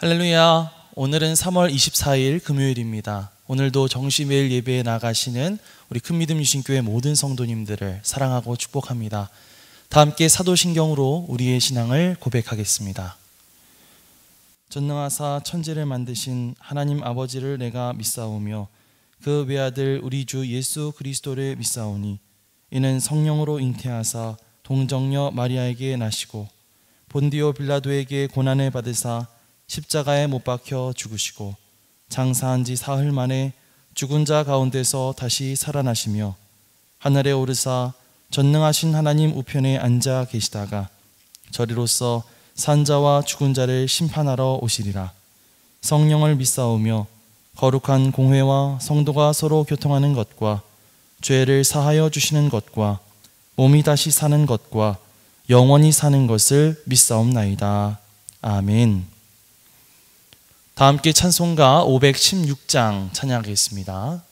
할렐루야. 오늘은 3월 24일 금요일입니다. 오늘도 정시매일 예배에 나가시는 우리 큰믿음 유신교회 모든 성도님들을 사랑하고 축복합니다. 다 함께 사도신경으로 우리의 신앙을 고백하겠습니다. 전능하사 천지를 만드신 하나님 아버지를 내가 믿사오며 그 외아들 우리 주 예수 그리스도를 믿사오니 이는 성령으로 잉태하사 동정녀 마리아에게 나시고 본디오 빌라도에게 고난을 받으사 십자가에 못 박혀 죽으시고 장사한 지 사흘 만에 죽은 자 가운데서 다시 살아나시며 하늘에 오르사 전능하신 하나님 우편에 앉아 계시다가 저리로서 산자와 죽은 자를 심판하러 오시리라. 성령을 믿사오며 거룩한 공회와 성도가 서로 교통하는 것과 죄를 사하여 주시는 것과 몸이 다시 사는 것과 영원히 사는 것을 믿사옵나이다. 아멘. 다 함께 찬송가 516장 찬양하겠습니다.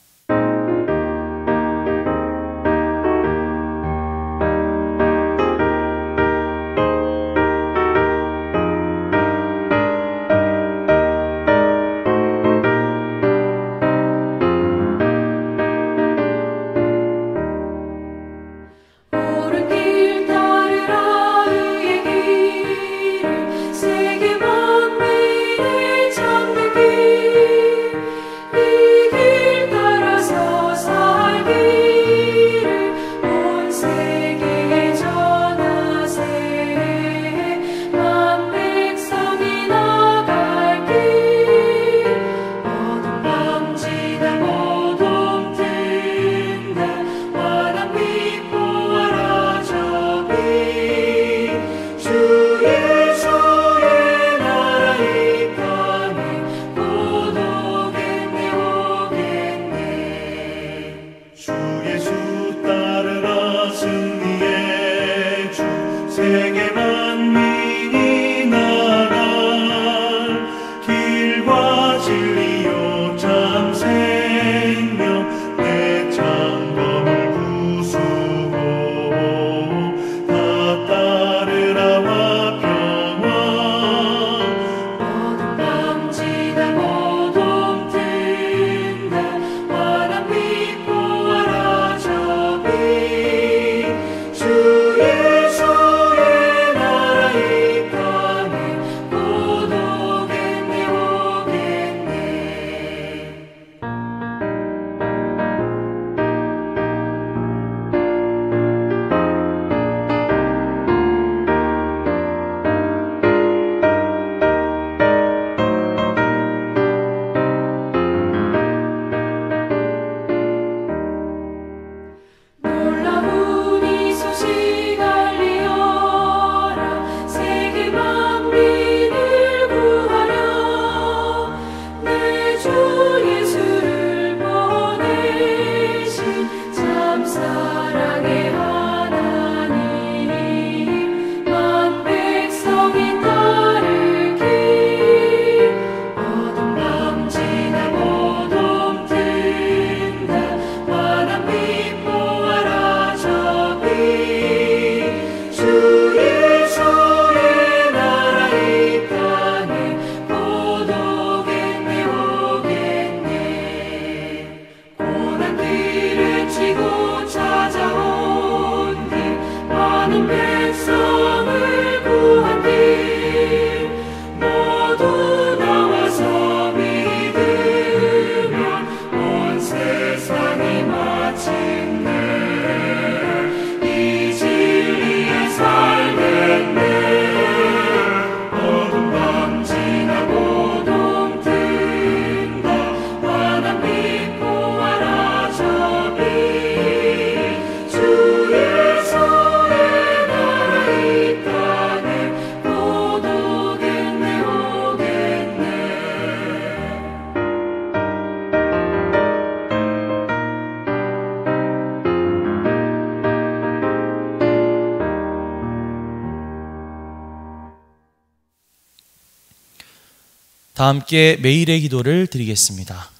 다 함께 매일의 기도를 드리겠습니다.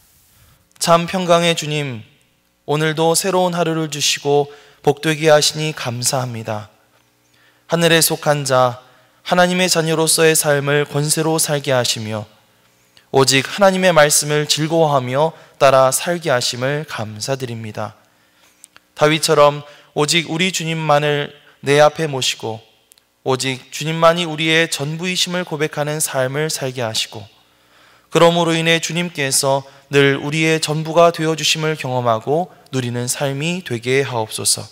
참 평강의 주님, 오늘도 새로운 하루를 주시고 복되게 하시니 감사합니다. 하늘에 속한 자, 하나님의 자녀로서의 삶을 권세로 살게 하시며 오직 하나님의 말씀을 즐거워하며 따라 살게 하심을 감사드립니다. 다윗처럼 오직 우리 주님만을 내 앞에 모시고 오직 주님만이 우리의 전부이심을 고백하는 삶을 살게 하시고, 그러므로 인해 주님께서 늘 우리의 전부가 되어주심을 경험하고 누리는 삶이 되게 하옵소서.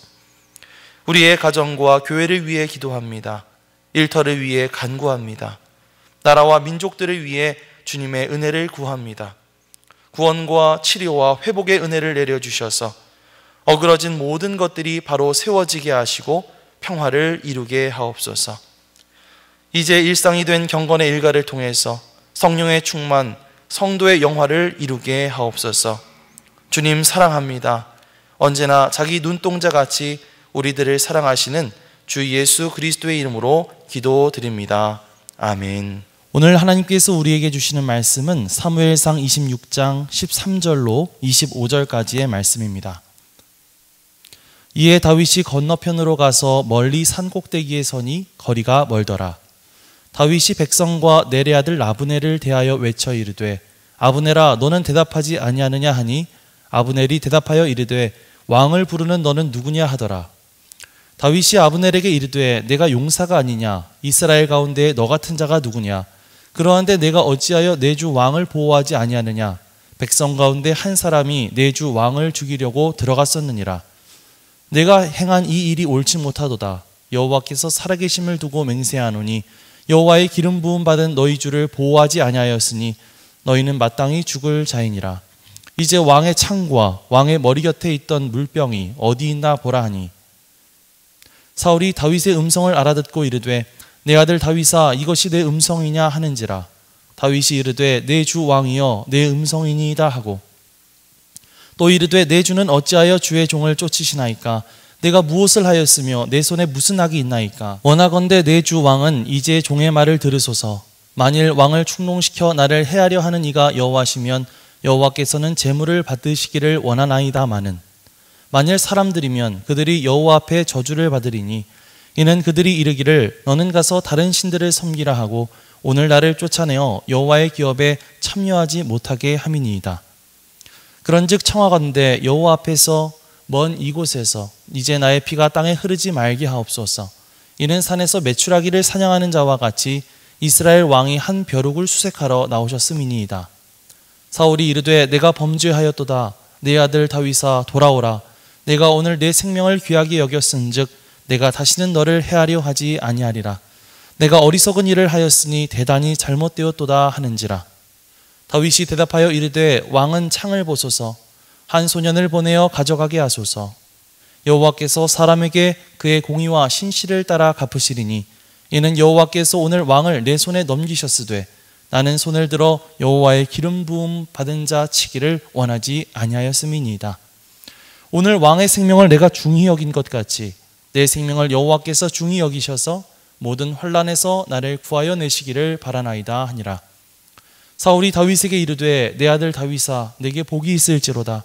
우리의 가정과 교회를 위해 기도합니다. 일터를 위해 간구합니다. 나라와 민족들을 위해 주님의 은혜를 구합니다. 구원과 치료와 회복의 은혜를 내려주셔서 어그러진 모든 것들이 바로 세워지게 하시고 평화를 이루게 하옵소서. 이제 일상이 된 경건의 일가를 통해서 성령의 충만, 성도의 영화를 이루게 하옵소서. 주님 사랑합니다. 언제나 자기 눈동자같이 우리들을 사랑하시는 주 예수 그리스도의 이름으로 기도드립니다. 아멘. 오늘 하나님께서 우리에게 주시는 말씀은 사무엘상 26장 13절로 25절까지의 말씀입니다. 이에 다윗이 건너편으로 가서 멀리 산 꼭대기에 서니 거리가 멀더라. 다윗이 백성과 넬의 아들 아브넬을 대하여 외쳐 이르되, 아브넬아, 너는 대답하지 아니하느냐 하니 아브넬이 대답하여 이르되, 왕을 부르는 너는 누구냐 하더라. 다윗이 아브넬에게 이르되, 내가 용사가 아니냐? 이스라엘 가운데 너 같은 자가 누구냐? 그러한데 내가 어찌하여 내 주 왕을 보호하지 아니하느냐? 백성 가운데 한 사람이 내 주 왕을 죽이려고 들어갔었느니라. 내가 행한 이 일이 옳지 못하도다. 여호와께서 살아계심을 두고 맹세하노니 여호와의 기름 부음 받은 너희 주를 보호하지 아니하였으니 너희는 마땅히 죽을 자이니라. 이제 왕의 창과 왕의 머리 곁에 있던 물병이 어디 있나 보라 하니, 사울이 다윗의 음성을 알아듣고 이르되, 내 아들 다윗아, 이것이 내 음성이냐 하는지라. 다윗이 이르되, 내 주 왕이여, 내 음성이니이다 하고, 또 이르되, 내 주는 어찌하여 주의 종을 쫓으시나이까? 내가 무엇을 하였으며 내 손에 무슨 악이 있나이까? 원하건대 내 주 왕은 이제 종의 말을 들으소서. 만일 왕을 충동시켜 나를 해하려 하는 이가 여호와시면 여호와께서는 재물을 받으시기를 원하나이다마는, 만일 사람들이면 그들이 여호와 앞에 저주를 받으리니 이는 그들이 이르기를 너는 가서 다른 신들을 섬기라 하고 오늘 나를 쫓아내어 여호와의 기업에 참여하지 못하게 함이니이다. 그런즉 청하건대 여호와 앞에서 먼 이곳에서 이제 나의 피가 땅에 흐르지 말게 하옵소서. 이는 산에서 메추라기를 사냥하는 자와 같이 이스라엘 왕이 한 벼룩을 수색하러 나오셨음이니이다. 사울이 이르되, 내가 범죄하였도다. 내 아들 다윗아, 돌아오라. 내가 오늘 내 생명을 귀하게 여겼은즉 내가 다시는 너를 해하려 하지 아니하리라. 내가 어리석은 일을 하였으니 대단히 잘못되었도다 하는지라. 다윗이 대답하여 이르되, 왕은 창을 보소서. 한 소년을 보내어 가져가게 하소서. 여호와께서 사람에게 그의 공의와 신실을 따라 갚으시리니 이는 여호와께서 오늘 왕을 내 손에 넘기셨으되 나는 손을 들어 여호와의 기름 부음 받은 자 치기를 원하지 아니하였음이니이다. 오늘 왕의 생명을 내가 중히 여긴 것 같이 내 생명을 여호와께서 중히 여기셔서 모든 환난에서 나를 구하여 내시기를 바라나이다 하니라. 사울이 다윗에게 이르되, 내 아들 다윗아, 내게 복이 있을지로다.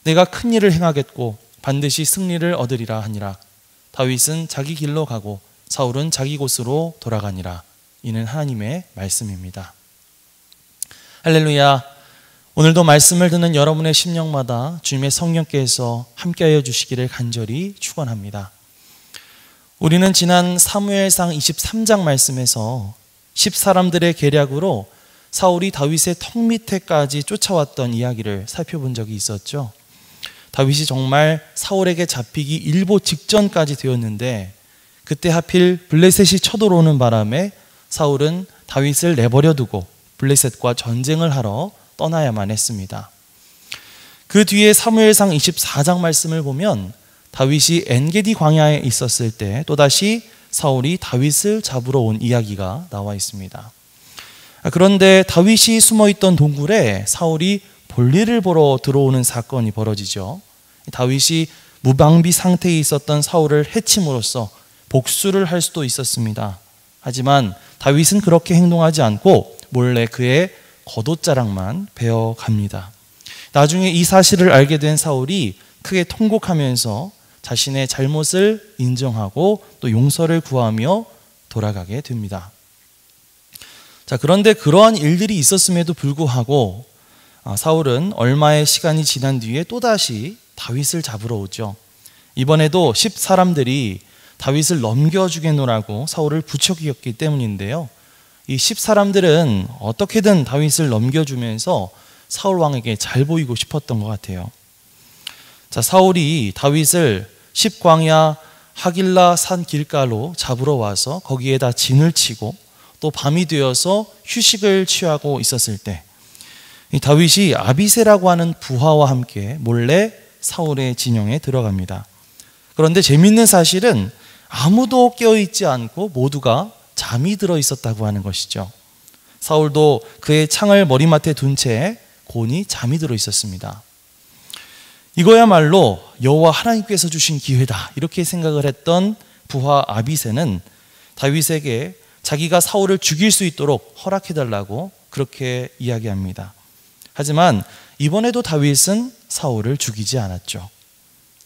내가 큰 일을 행하겠고 반드시 승리를 얻으리라 하니라. 다윗은 자기 길로 가고 사울은 자기 곳으로 돌아가니라. 이는 하나님의 말씀입니다. 할렐루야. 오늘도 말씀을 듣는 여러분의 심령마다 주님의 성령께서 함께하여 주시기를 간절히 축원합니다. 우리는 지난 사무엘상 23장 말씀에서 10사람들의 계략으로 사울이 다윗의 턱 밑에까지 쫓아왔던 이야기를 살펴본 적이 있었죠. 다윗이 정말 사울에게 잡히기 일보 직전까지 되었는데 그때 하필 블레셋이 쳐들어오는 바람에 사울은 다윗을 내버려 두고 블레셋과 전쟁을 하러 떠나야만 했습니다. 그 뒤에 사무엘상 24장 말씀을 보면 다윗이 엔게디 광야에 있었을 때 또다시 사울이 다윗을 잡으러 온 이야기가 나와 있습니다. 그런데 다윗이 숨어있던 동굴에 사울이 볼일을 보러 들어오는 사건이 벌어지죠. 다윗이 무방비 상태에 있었던 사울을 해침으로써 복수를 할 수도 있었습니다. 하지만 다윗은 그렇게 행동하지 않고 몰래 그의 겉옷자락만 베어갑니다. 나중에 이 사실을 알게 된 사울이 크게 통곡하면서 자신의 잘못을 인정하고 또 용서를 구하며 돌아가게 됩니다. 자, 그런데 그러한 일들이 있었음에도 불구하고 사울은 얼마의 시간이 지난 뒤에 또다시 다윗을 잡으러 오죠. 이번에도 10사람들이 다윗을 넘겨주겠노라고 사울을 부추겼기 때문인데요. 이 10사람들은 어떻게든 다윗을 넘겨주면서 사울 왕에게 잘 보이고 싶었던 것 같아요. 자, 사울이 다윗을 10광야 하길라 산 길가로 잡으러 와서 거기에다 진을 치고 또 밤이 되어서 휴식을 취하고 있었을 때 이 다윗이 아비새라고 하는 부하와 함께 몰래 사울의 진영에 들어갑니다. 그런데 재미있는 사실은 아무도 깨어있지 않고 모두가 잠이 들어 있었다고 하는 것이죠. 사울도 그의 창을 머리맡에 둔 채 곤히 잠이 들어 있었습니다. 이거야말로 여호와 하나님께서 주신 기회다 이렇게 생각을 했던 부하 아비새는 다윗에게 자기가 사울을 죽일 수 있도록 허락해달라고 그렇게 이야기합니다. 하지만 이번에도 다윗은 사울을 죽이지 않았죠.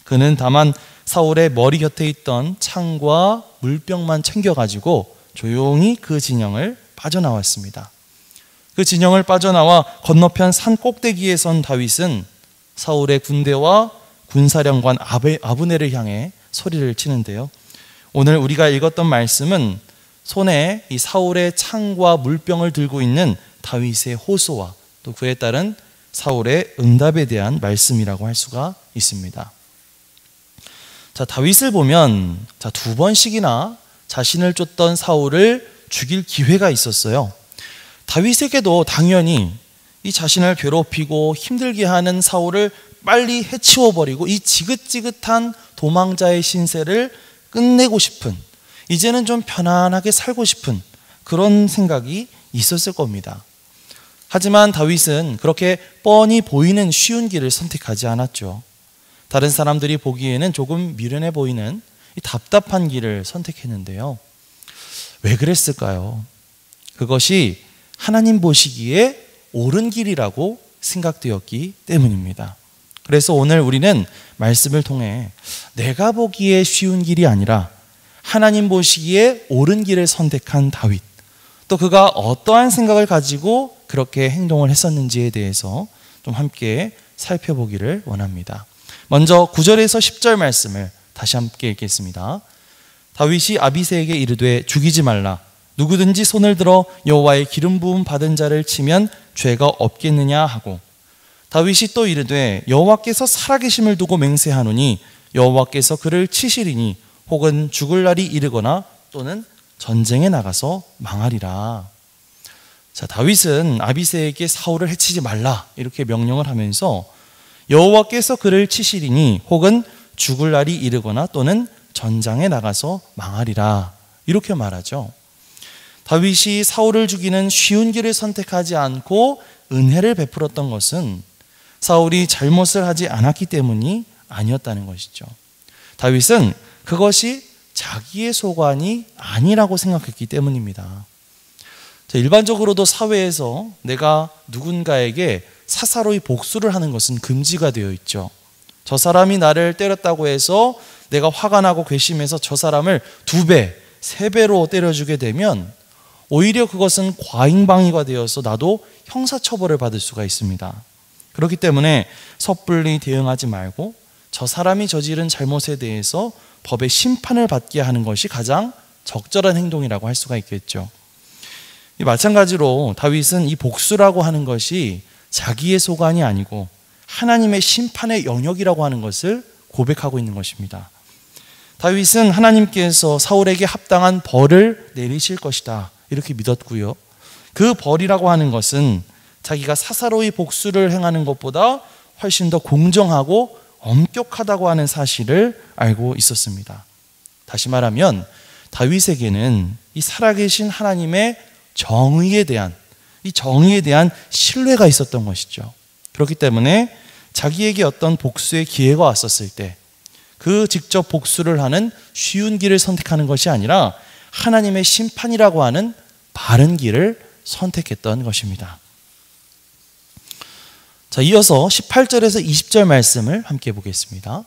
그는 다만 사울의 머리 곁에 있던 창과 물병만 챙겨가지고 조용히 그 진영을 빠져나왔습니다. 그 진영을 빠져나와 건너편 산 꼭대기에 선 다윗은 사울의 군대와 군사령관 아브넬을 향해 소리를 치는데요. 오늘 우리가 읽었던 말씀은 손에 이 사울의 창과 물병을 들고 있는 다윗의 호소와 또 그에 따른 사울의 응답에 대한 말씀이라고 할 수가 있습니다. 자, 다윗을 보면 두 번씩이나 자신을 쫓던 사울을 죽일 기회가 있었어요. 다윗에게도 당연히 이 자신을 괴롭히고 힘들게 하는 사울을 빨리 해치워버리고 이 지긋지긋한 도망자의 신세를 끝내고 싶은, 이제는 좀 편안하게 살고 싶은 그런 생각이 있었을 겁니다. 하지만 다윗은 그렇게 뻔히 보이는 쉬운 길을 선택하지 않았죠. 다른 사람들이 보기에는 조금 미련해 보이는 이 답답한 길을 선택했는데요. 왜 그랬을까요? 그것이 하나님 보시기에 옳은 길이라고 생각되었기 때문입니다. 그래서 오늘 우리는 말씀을 통해 내가 보기에 쉬운 길이 아니라 하나님 보시기에 옳은 길을 선택한 다윗, 또 그가 어떠한 생각을 가지고 그렇게 행동을 했었는지에 대해서 좀 함께 살펴보기를 원합니다. 먼저 9절에서 10절 말씀을 다시 함께 읽겠습니다. 다윗이 아비새에게 이르되 죽이지 말라. 누구든지 손을 들어 여호와의 기름 부음 받은 자를 치면 죄가 없겠느냐 하고, 다윗이 또 이르되 여호와께서 살아계심을 두고 맹세하노니 여호와께서 그를 치시리니 혹은 죽을 날이 이르거나 또는 전쟁에 나가서 망하리라. 자, 다윗은 아비새에게 사울을 해치지 말라 이렇게 명령을 하면서 여호와께서 그를 치시리니 혹은 죽을 날이 이르거나 또는 전장에 나가서 망하리라 이렇게 말하죠. 다윗이 사울을 죽이는 쉬운 길을 선택하지 않고 은혜를 베풀었던 것은 사울이 잘못을 하지 않았기 때문이 아니었다는 것이죠. 다윗은 그것이 자기의 소관이 아니라고 생각했기 때문입니다. 일반적으로도 사회에서 내가 누군가에게 사사로이 복수를 하는 것은 금지가 되어 있죠. 저 사람이 나를 때렸다고 해서 내가 화가 나고 괘씸해서 저 사람을 2배, 3배로 때려주게 되면 오히려 그것은 과잉방위가 되어서 나도 형사처벌을 받을 수가 있습니다. 그렇기 때문에 섣불리 대응하지 말고 저 사람이 저지른 잘못에 대해서 법의 심판을 받게 하는 것이 가장 적절한 행동이라고 할 수가 있겠죠. 마찬가지로 다윗은 이 복수라고 하는 것이 자기의 소관이 아니고 하나님의 심판의 영역이라고 하는 것을 고백하고 있는 것입니다. 다윗은 하나님께서 사울에게 합당한 벌을 내리실 것이다 이렇게 믿었고요. 그 벌이라고 하는 것은 자기가 사사로이 복수를 행하는 것보다 훨씬 더 공정하고 엄격하다고 하는 사실을 알고 있었습니다. 다시 말하면 다윗에게는 이 살아계신 하나님의 정의에 대한 신뢰가 있었던 것이죠. 그렇기 때문에 자기에게 어떤 복수의 기회가 왔었을 때 그 직접 복수를 하는 쉬운 길을 선택하는 것이 아니라 하나님의 심판이라고 하는 바른 길을 선택했던 것입니다. 자, 이어서 18절에서 20절 말씀을 함께 보겠습니다.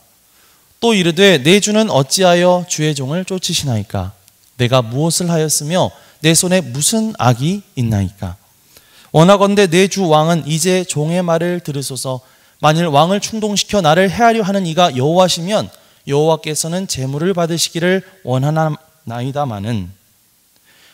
또 이르되 내 주는 어찌하여 주의 종을 쫓으시나이까? 내가 무엇을 하였으며 내 손에 무슨 악이 있나이까? 원하건대 내 주 왕은 이제 종의 말을 들으소서. 만일 왕을 충동시켜 나를 해하려 하는 이가 여호와시면 여호와께서는 제물을 받으시기를 원하나이다마는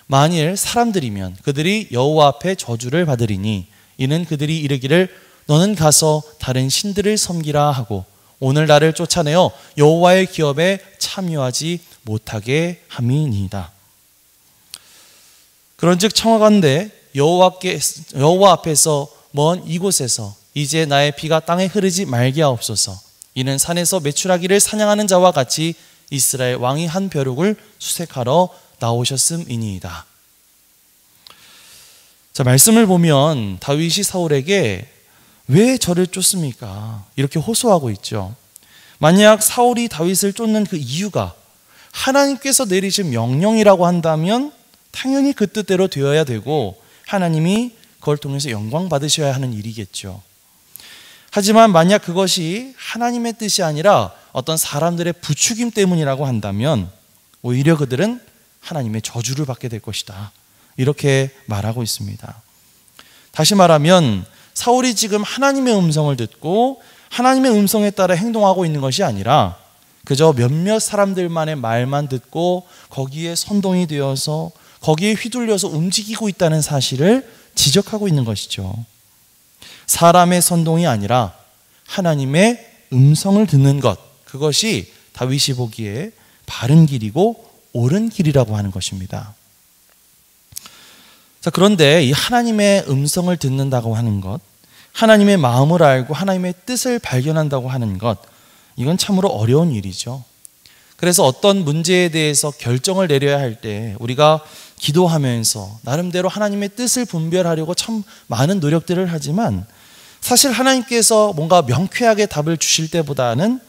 만일 사람들이면 그들이 여호와 앞에 저주를 받으리니 이는 그들이 이르기를 너는 가서 다른 신들을 섬기라 하고 오늘 나를 쫓아내어 여호와의 기업에 참여하지 못하게 함이니이다. 그런즉 청하건대 여호와 앞에서 먼 이곳에서 이제 나의 피가 땅에 흐르지 말게 하옵소서. 이는 산에서 메추라기를 사냥하는 자와 같이 이스라엘 왕이 한 벼룩을 수색하러 나오셨음이니이다. 자, 말씀을 보면 다윗이 사울에게 왜 저를 쫓습니까? 이렇게 호소하고 있죠. 만약 사울이 다윗을 쫓는 그 이유가 하나님께서 내리신 명령이라고 한다면 당연히 그 뜻대로 되어야 되고 하나님이 그걸 통해서 영광 받으셔야 하는 일이겠죠. 하지만 만약 그것이 하나님의 뜻이 아니라 어떤 사람들의 부추김 때문이라고 한다면 오히려 그들은 하나님의 저주를 받게 될 것이다. 이렇게 말하고 있습니다. 다시 말하면 사울이 지금 하나님의 음성을 듣고 하나님의 음성에 따라 행동하고 있는 것이 아니라 그저 몇몇 사람들만의 말만 듣고 거기에 선동이 되어서 거기에 휘둘려서 움직이고 있다는 사실을 지적하고 있는 것이죠. 사람의 선동이 아니라 하나님의 음성을 듣는 것, 그것이 다윗이 보기에 바른 길이고 옳은 길이라고 하는 것입니다. 자, 그런데 이 하나님의 음성을 듣는다고 하는 것, 하나님의 마음을 알고 하나님의 뜻을 발견한다고 하는 것, 이건 참으로 어려운 일이죠. 그래서 어떤 문제에 대해서 결정을 내려야 할 때 우리가 기도하면서 나름대로 하나님의 뜻을 분별하려고 참 많은 노력들을 하지만 사실 하나님께서 뭔가 명쾌하게 답을 주실 때보다는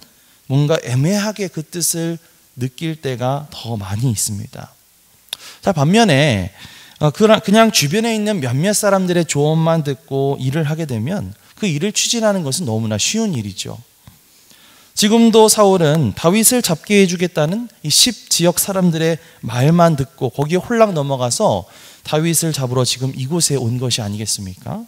뭔가 애매하게 그 뜻을 느낄 때가 더 많이 있습니다. 자, 반면에 그냥 주변에 있는 몇몇 사람들의 조언만 듣고 일을 하게 되면 그 일을 추진하는 것은 너무나 쉬운 일이죠. 지금도 사울은 다윗을 잡게 해주겠다는 이 10지역 사람들의 말만 듣고 거기에 홀랑 넘어가서 다윗을 잡으러 지금 이곳에 온 것이 아니겠습니까?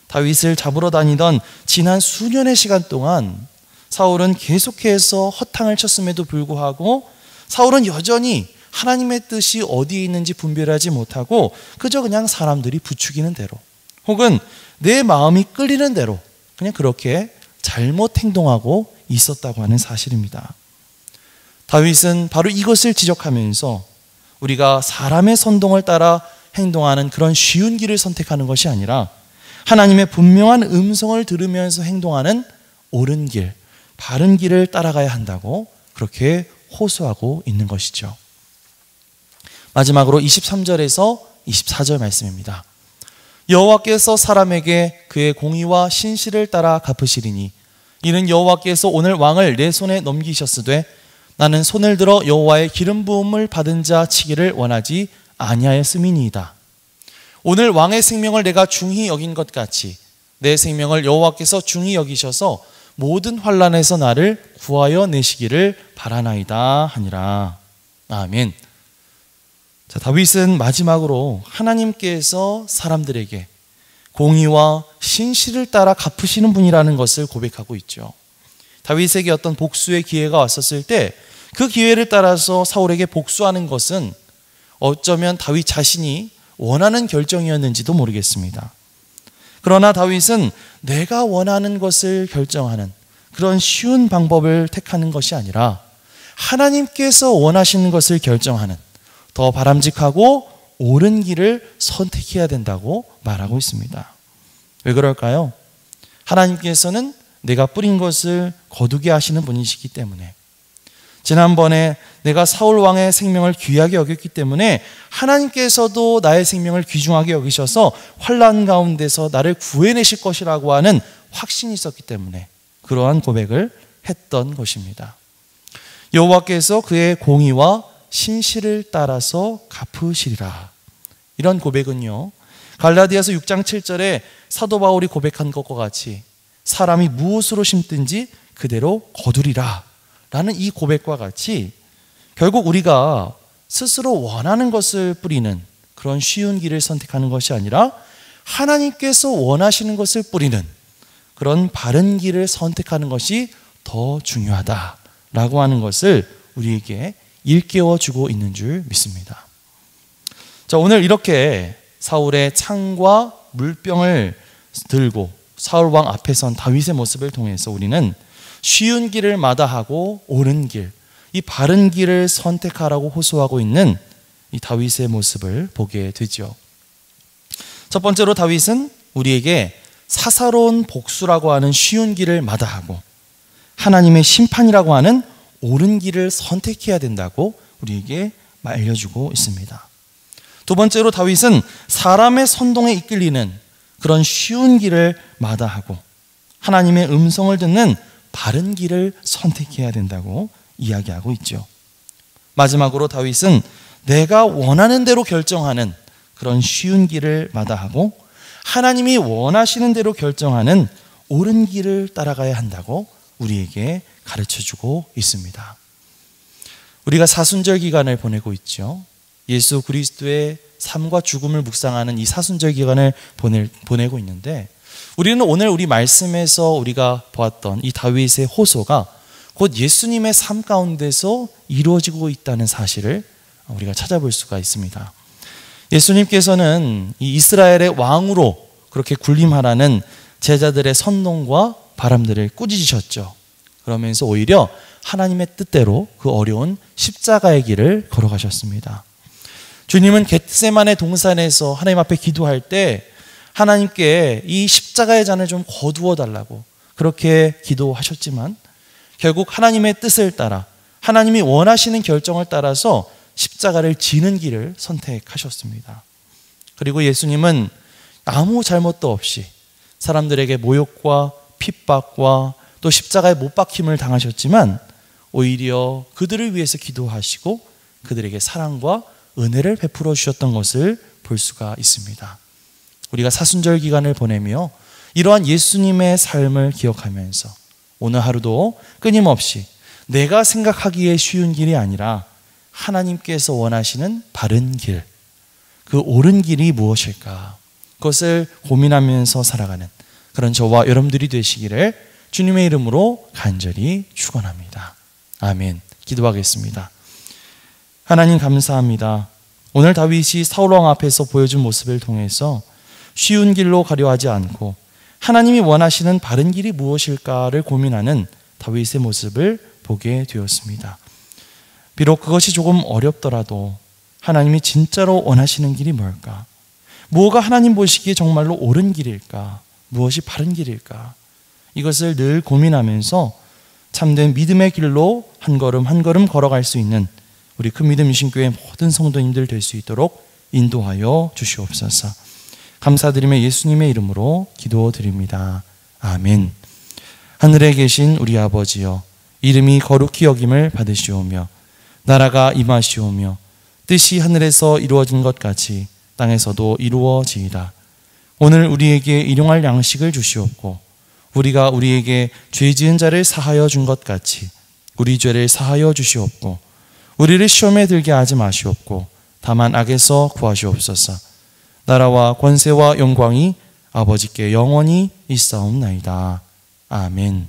다윗을 잡으러 다니던 지난 수년의 시간 동안 사울은 계속해서 허탕을 쳤음에도 불구하고 사울은 여전히 하나님의 뜻이 어디에 있는지 분별하지 못하고 그저 그냥 사람들이 부추기는 대로 혹은 내 마음이 끌리는 대로 그냥 그렇게 잘못 행동하고 있었다고 하는 사실입니다. 다윗은 바로 이것을 지적하면서 우리가 사람의 선동을 따라 행동하는 그런 쉬운 길을 선택하는 것이 아니라 하나님의 분명한 음성을 들으면서 행동하는 옳은 길, 바른 길을 따라가야 한다고 그렇게 호소하고 있는 것이죠. 마지막으로 23절에서 24절 말씀입니다. 여호와께서 사람에게 그의 공의와 신실을 따라 갚으시리니 이는 여호와께서 오늘 왕을 내 손에 넘기셨으되 나는 손을 들어 여호와의 기름 부음을 받은 자 치기를 원하지 아니하였음이니이다. 오늘 왕의 생명을 내가 중히 여긴 것 같이 내 생명을 여호와께서 중히 여기셔서 모든 환난에서 나를 구하여 내시기를 바라나이다 하니라. 아멘. 자, 다윗은 마지막으로 하나님께서 사람들에게 공의와 신실을 따라 갚으시는 분이라는 것을 고백하고 있죠. 다윗에게 어떤 복수의 기회가 왔었을 때 그 기회를 따라서 사울에게 복수하는 것은 어쩌면 다윗 자신이 원하는 결정이었는지도 모르겠습니다. 그러나 다윗은 내가 원하는 것을 결정하는 그런 쉬운 방법을 택하는 것이 아니라 하나님께서 원하시는 것을 결정하는 더 바람직하고 옳은 길을 선택해야 된다고 말하고 있습니다. 왜 그럴까요? 하나님께서는 내가 뿌린 것을 거두게 하시는 분이시기 때문에, 지난번에 내가 사울 왕의 생명을 귀하게 여겼기 때문에 하나님께서도 나의 생명을 귀중하게 여기셔서 환난 가운데서 나를 구해내실 것이라고 하는 확신이 있었기 때문에 그러한 고백을 했던 것입니다. 여호와께서 그의 공의와 신실을 따라서 갚으시리라. 이런 고백은요, 갈라디아서 6장 7절에 사도 바울이 고백한 것과 같이 사람이 무엇으로 심든지 그대로 거두리라 라는 이 고백과 같이 결국 우리가 스스로 원하는 것을 뿌리는 그런 쉬운 길을 선택하는 것이 아니라 하나님께서 원하시는 것을 뿌리는 그런 바른 길을 선택하는 것이 더 중요하다라고 하는 것을 우리에게 일깨워 주고 있는 줄 믿습니다. 자, 오늘 이렇게 사울의 창과 물병을 들고 사울 왕 앞에 선 다윗의 모습을 통해서 우리는 쉬운 길을 마다하고 옳은 길, 이 바른 길을 선택하라고 호소하고 있는 이 다윗의 모습을 보게 되죠. 첫 번째로 다윗은 우리에게 사사로운 복수라고 하는 쉬운 길을 마다하고 하나님의 심판이라고 하는 옳은 길을 선택해야 된다고 우리에게 알려주고 있습니다. 두 번째로 다윗은 사람의 선동에 이끌리는 그런 쉬운 길을 마다하고 하나님의 음성을 듣는 바른 길을 선택해야 된다고 이야기하고 있죠. 마지막으로 다윗은 내가 원하는 대로 결정하는 그런 쉬운 길을 마다하고 하나님이 원하시는 대로 결정하는 옳은 길을 따라가야 한다고 우리에게 가르쳐주고 있습니다. 우리가 사순절 기간을 보내고 있죠. 예수 그리스도의 삶과 죽음을 묵상하는 이 사순절 기간을 보내고 있는데 우리는 오늘 우리 말씀에서 우리가 보았던 이 다윗의 호소가 곧 예수님의 삶 가운데서 이루어지고 있다는 사실을 우리가 찾아볼 수가 있습니다. 예수님께서는 이 이스라엘의 왕으로 그렇게 군림하라는 제자들의 선동과 바람들을 꾸짖으셨죠. 그러면서 오히려 하나님의 뜻대로 그 어려운 십자가의 길을 걸어가셨습니다. 주님은 겟세마네 동산에서 하나님 앞에 기도할 때 하나님께 이 십자가의 잔을 좀 거두어 달라고 그렇게 기도하셨지만 결국 하나님의 뜻을 따라 하나님이 원하시는 결정을 따라서 십자가를 지는 길을 선택하셨습니다. 그리고 예수님은 아무 잘못도 없이 사람들에게 모욕과 핍박과 또 십자가에 못 박힘을 당하셨지만 오히려 그들을 위해서 기도하시고 그들에게 사랑과 은혜를 베풀어 주셨던 것을 볼 수가 있습니다. 우리가 사순절 기간을 보내며 이러한 예수님의 삶을 기억하면서 오늘 하루도 끊임없이 내가 생각하기에 쉬운 길이 아니라 하나님께서 원하시는 바른 길, 그 옳은 길이 무엇일까? 그것을 고민하면서 살아가는 그런 저와 여러분들이 되시기를 주님의 이름으로 간절히 축원합니다. 아멘. 기도하겠습니다. 하나님 감사합니다. 오늘 다윗이 사울 왕 앞에서 보여준 모습을 통해서 쉬운 길로 가려 하지 않고 하나님이 원하시는 바른 길이 무엇일까를 고민하는 다윗의 모습을 보게 되었습니다. 비록 그것이 조금 어렵더라도 하나님이 진짜로 원하시는 길이 뭘까? 무엇가 하나님 보시기에 정말로 옳은 길일까? 무엇이 바른 길일까? 이것을 늘 고민하면서 참된 믿음의 길로 한 걸음 한 걸음 걸어갈 수 있는 우리 큰 믿음 유신교회 모든 성도님들 될 수 있도록 인도하여 주시옵소서. 감사드리며 예수님의 이름으로 기도드립니다. 아멘. 하늘에 계신 우리 아버지여, 이름이 거룩히 여김을 받으시오며 나라가 임하시오며 뜻이 하늘에서 이루어진 것 같이 땅에서도 이루어지이다. 오늘 우리에게 일용할 양식을 주시옵고 우리가 우리에게 죄 지은 자를 사하여 준 것 같이 우리 죄를 사하여 주시옵고 우리를 시험에 들게 하지 마시옵고 다만 악에서 구하시옵소서. 나라와 권세와 영광이 아버지께 영원히 있사옵나이다. 아멘.